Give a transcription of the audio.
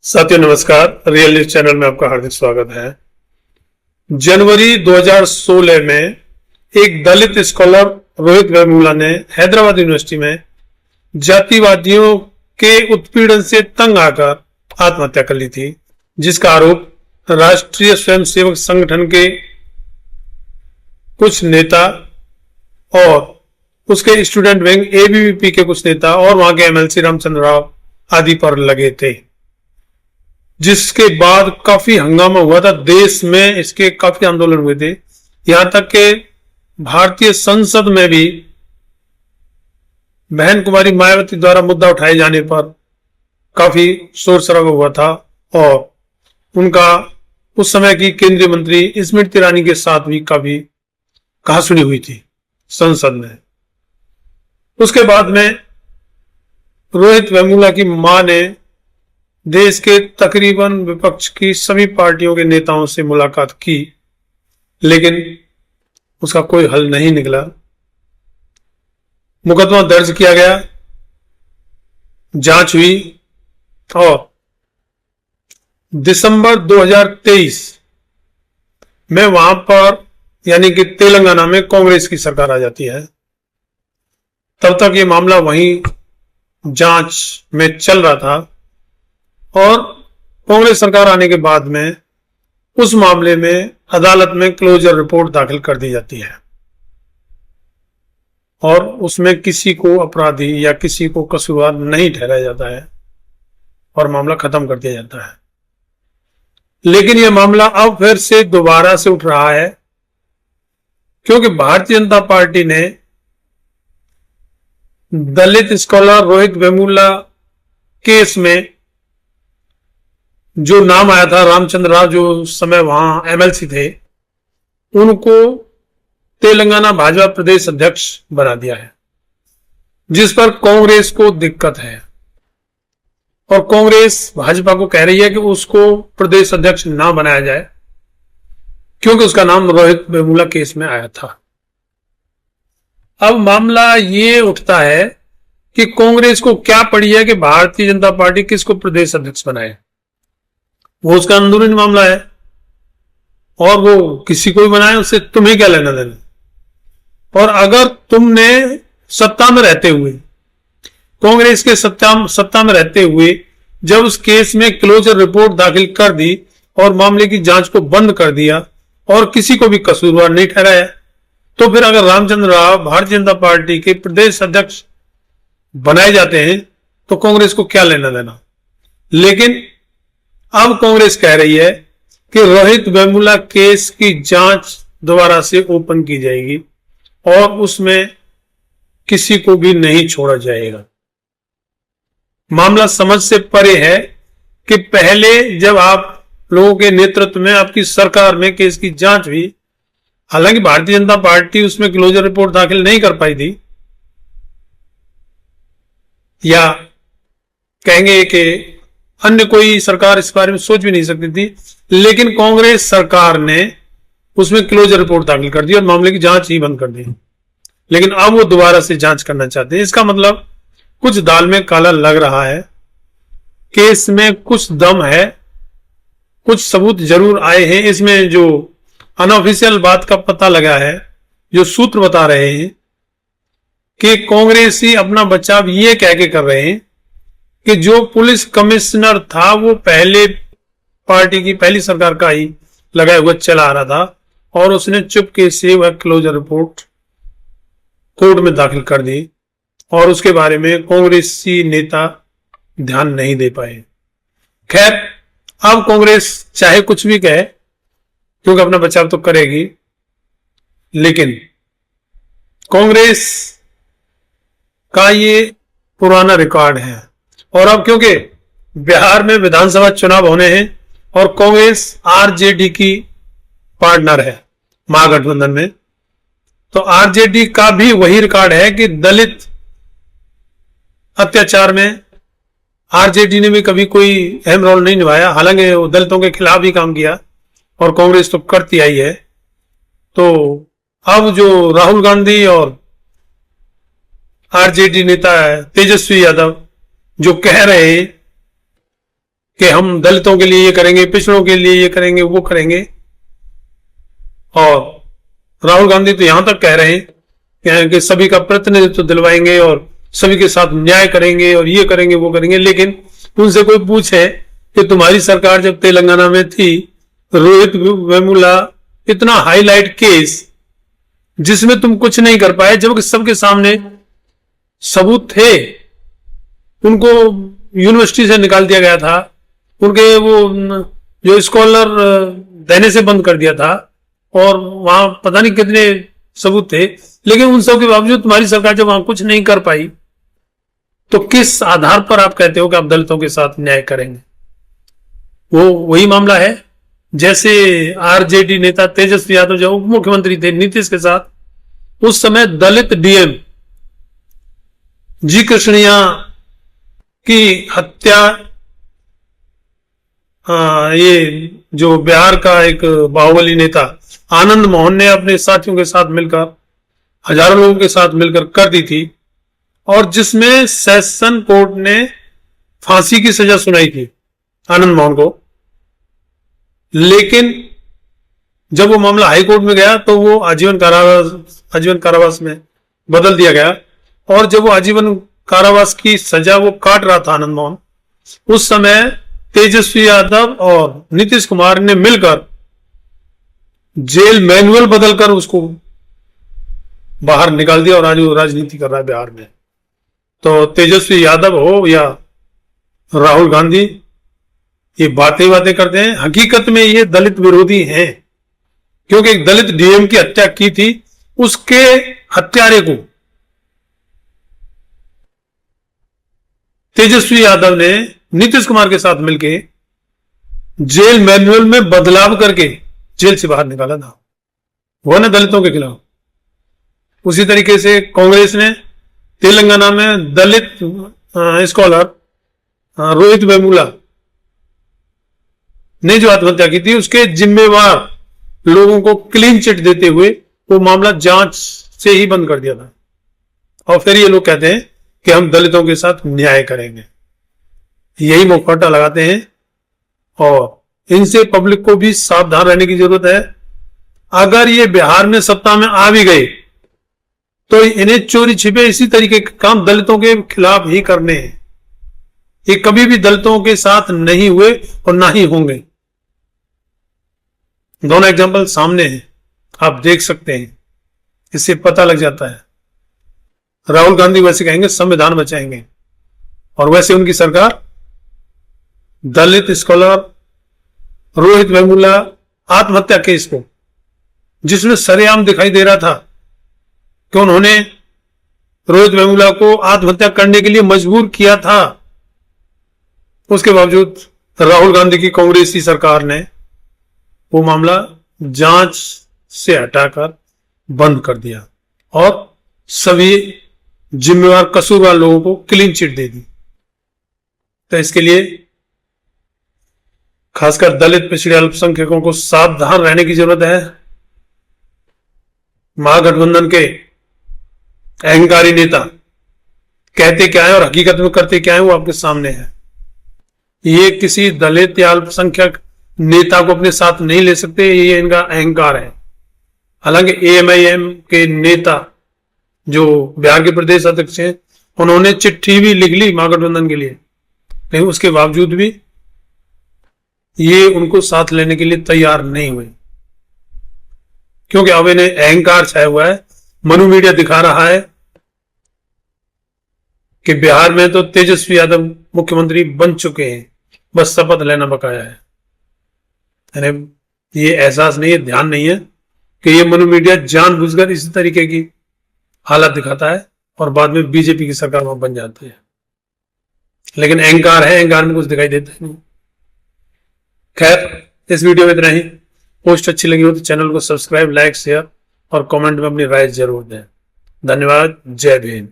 साथियों नमस्कार। Real news channel में आपका हार्दिक स्वागत है। जनवरी 2016 में एक दलित स्कॉलर रोहित वेमुला ने हैदराबाद यूनिवर्सिटी में जातिवादियों के उत्पीड़न से तंग आकर आत्महत्या कर ली थी, जिसका आरोप राष्ट्रीय स्वयंसेवक संगठन के कुछ नेता और उसके स्टूडेंट विंग एबीवीपी के कुछ नेता और वहां के एमएलसी रामचंद्र राव आदि पर लगे थे, जिसके बाद काफी हंगामा हुआ था। देश में इसके काफी आंदोलन हुए थे, यहां तक कि भारतीय संसद में भी बहन कुमारी मायावती द्वारा मुद्दा उठाए जाने पर काफी शोर शराबा हुआ था और उनका उस समय की केंद्रीय मंत्री स्मृति ईरानी के साथ भी काफी कहासुनी हुई थी संसद में। उसके बाद में रोहित वेमुला की मां ने देश के तकरीबन विपक्ष की सभी पार्टियों के नेताओं से मुलाकात की, लेकिन उसका कोई हल नहीं निकला। मुकदमा दर्ज किया गया, जांच हुई और दिसंबर 2023 में वहां पर यानी कि तेलंगाना में कांग्रेस की सरकार आ जाती है। तब तक ये मामला वहीं जांच में चल रहा था और कांग्रेस सरकार आने के बाद में उस मामले में अदालत में क्लोजर रिपोर्ट दाखिल कर दी जाती है और उसमें किसी को अपराधी या किसी को कसूरवार नहीं ठहराया जाता है और मामला खत्म कर दिया जाता है। लेकिन यह मामला अब फिर से दोबारा से उठ रहा है, क्योंकि भारतीय जनता पार्टी ने दलित स्कॉलर रोहित वेमुला केस में जो नाम आया था रामचंद्र राव, जो उस समय वहां एमएलसी थे, उनको तेलंगाना भाजपा प्रदेश अध्यक्ष बना दिया है, जिस पर कांग्रेस को दिक्कत है और कांग्रेस भाजपा को कह रही है कि उसको प्रदेश अध्यक्ष ना बनाया जाए, क्योंकि उसका नाम रोहित वेमुला केस में आया था। अब मामला ये उठता है कि कांग्रेस को क्या पड़ी है कि भारतीय जनता पार्टी किसको प्रदेश अध्यक्ष बनाए। वो उसका अंदरूनी मामला है और वो किसी को भी बनाए, उससे तुम्हें क्या लेना देना। और अगर तुमने सत्ता में रहते हुए, कांग्रेस के सत्ता में रहते हुए जब उस केस में क्लोजर रिपोर्ट दाखिल कर दी और मामले की जांच को बंद कर दिया और किसी को भी कसूरवार नहीं ठहराया, तो फिर अगर रामचंद्र राव भारतीय जनता पार्टी के प्रदेश अध्यक्ष बनाए जाते हैं तो कांग्रेस को क्या लेना देना। लेकिन अब कांग्रेस कह रही है कि रोहित वेमुला केस की जांच दोबारा से ओपन की जाएगी और उसमें किसी को भी नहीं छोड़ा जाएगा। मामला समझ से परे है कि पहले जब आप लोगों के नेतृत्व में आपकी सरकार में केस की जांच हुई, हालांकि भारतीय जनता पार्टी उसमें क्लोजर रिपोर्ट दाखिल नहीं कर पाई थी, या कहेंगे कि अन्य कोई सरकार इस बारे में सोच भी नहीं सकती थी, लेकिन कांग्रेस सरकार ने उसमें क्लोजर रिपोर्ट दाखिल कर दी और मामले की जांच ही बंद कर दी। लेकिन अब वो दोबारा से जांच करना चाहते हैं। इसका मतलब कुछ दाल में काला लग रहा है, केस में कुछ दम है, कुछ सबूत जरूर आए हैं। इसमें जो अनऑफिशियल बात का पता लगा है, जो सूत्र बता रहे हैं कि कांग्रेसी अपना बचाव ये कह के कर रहे हैं कि जो पुलिस कमिश्नर था वो पहले पार्टी की पहली सरकार का ही लगाया हुआ चला आ रहा था और उसने चुपके से वह क्लोजर रिपोर्ट कोर्ट में दाखिल कर दी और उसके बारे में कांग्रेसी नेता ध्यान नहीं दे पाए। खैर, अब कांग्रेस चाहे कुछ भी कहे, क्योंकि अपना बचाव तो करेगी, लेकिन कांग्रेस का ये पुराना रिकॉर्ड है और अब क्योंकि बिहार में विधानसभा चुनाव होने हैं और कांग्रेस आरजेडी की पार्टनर है महागठबंधन में, तो आरजेडी का भी वही रिकॉर्ड है कि दलित अत्याचार में आरजेडी ने भी कभी कोई अहम रोल नहीं निभाया। हालांकि वो दलितों के खिलाफ ही काम किया और कांग्रेस तो करती आई है। तो अब जो राहुल गांधी और आरजेडी नेता तेजस्वी यादव जो कह रहे हैं कि हम दलितों के लिए ये करेंगे, पिछड़ों के लिए ये करेंगे, वो करेंगे। और राहुल गांधी तो यहां तक कह रहे हैं कि सभी का प्रतिनिधित्व दिलवाएंगे और सभी के साथ न्याय करेंगे और ये करेंगे, वो करेंगे। लेकिन उनसे कोई पूछे कि तुम्हारी सरकार जब तेलंगाना में थी, रोहित वेमुला इतना हाईलाइट केस जिसमें तुम कुछ नहीं कर पाए, जबकि सबके सामने सबूत थे। उनको यूनिवर्सिटी से निकाल दिया गया था, उनके वो जो स्कॉलर देने से बंद कर दिया था, और वहां पता नहीं कितने सबूत थे। लेकिन उन सब के बावजूद तुम्हारी सरकार जब वहां कुछ नहीं कर पाई, तो किस आधार पर आप कहते हो कि आप दलितों के साथ न्याय करेंगे? वो वही मामला है जैसे आरजेडी नेता तेजस्वी यादव जो उप मुख्यमंत्री थे नीतीश के साथ, उस समय दलित डीएम जी कृष्णैया की हत्या, ये जो बिहार का एक बाहुबली नेता आनंद मोहन ने अपने साथियों के साथ मिलकर, हजारों लोगों के साथ मिलकर कर दी थी, और जिसमें सेशन कोर्ट ने फांसी की सजा सुनाई थी आनंद मोहन को। लेकिन जब वो मामला हाई कोर्ट में गया तो वो आजीवन कारावास में बदल दिया गया। और जब वो आजीवन कारावास की सजा वो काट रहा था आनंद मोहन, उस समय तेजस्वी यादव और नीतीश कुमार ने मिलकर जेल मैनुअल बदलकर उसको बाहर निकाल दिया, और आज वो राजनीति कर रहा है बिहार में। तो तेजस्वी यादव हो या राहुल गांधी, ये बातें करते हैं, हकीकत में ये दलित विरोधी हैं। क्योंकि एक दलित डीएम की हत्या की थी, उसके हत्यारे को तेजस्वी यादव ने नीतीश कुमार के साथ मिलकर जेल मैनुअल में बदलाव करके जेल से बाहर निकाला था, वो ना दलितों के खिलाफ। उसी तरीके से कांग्रेस ने तेलंगाना में दलित स्कॉलर रोहित वेमुला ने जो आत्महत्या की थी, उसके जिम्मेवार लोगों को क्लीन चिट देते हुए वो मामला जांच से ही बंद कर दिया था। और फिर ये लोग कहते हैं कि हम दलितों के साथ न्याय करेंगे। यही मुखौटा लगाते हैं, और इनसे पब्लिक को भी सावधान रहने की जरूरत है। अगर ये बिहार में सत्ता में आ भी गए तो इन्हें चोरी छिपे इसी तरीके के काम दलितों के खिलाफ ही करने हैं। ये कभी भी दलितों के साथ नहीं हुए और ना ही होंगे। दोनों एग्जाम्पल सामने हैं, आप देख सकते हैं, इससे पता लग जाता है। राहुल गांधी वैसे कहेंगे संविधान बचाएंगे, और वैसे उनकी सरकार दलित स्कॉलर रोहित वेमुला आत्महत्या केस को, जिसमें सरेआम दिखाई दे रहा था कि उन्होंने रोहित वेमुला को आत्महत्या करने के लिए मजबूर किया था, उसके बावजूद राहुल गांधी की कांग्रेसी सरकार ने वो मामला जांच से हटाकर बंद कर दिया और सभी जिम्मेवार कसूरवार लोगों को क्लीन चिट दे दी। तो इसके लिए खासकर दलित पिछड़े अल्पसंख्यकों को सावधान रहने की जरूरत है। महागठबंधन के अहंकारी नेता कहते क्या है और हकीकत में करते क्या है, वो आपके सामने है। ये किसी दलित या अल्पसंख्यक नेता को अपने साथ नहीं ले सकते, ये इनका अहंकार है। हालांकि एएमआईएम के नेता जो बिहार के प्रदेश अध्यक्ष हैं, उन्होंने चिट्ठी भी लिख ली महागठबंधन के लिए, लेकिन उसके बावजूद भी ये उनको साथ लेने के लिए तैयार नहीं हुए, क्योंकि अब इन्हें अहंकार छाया हुआ है। मनु मीडिया दिखा रहा है कि बिहार में तो तेजस्वी यादव मुख्यमंत्री बन चुके हैं, बस शपथ लेना बकाया है। ये एहसास नहीं है, ध्यान नहीं है कि ये मनु मीडिया जानबूझकर इसी तरीके की हालत दिखाता है और बाद में बीजेपी की सरकार वहां बन जाती है। लेकिन अहंकार है, अहंकार में कुछ दिखाई देता नहीं। खैर, इस वीडियो में इतना ही। पोस्ट अच्छी लगी हो तो चैनल को सब्सक्राइब, लाइक, शेयर और कमेंट में अपनी राय जरूर दें। धन्यवाद। जय भीम।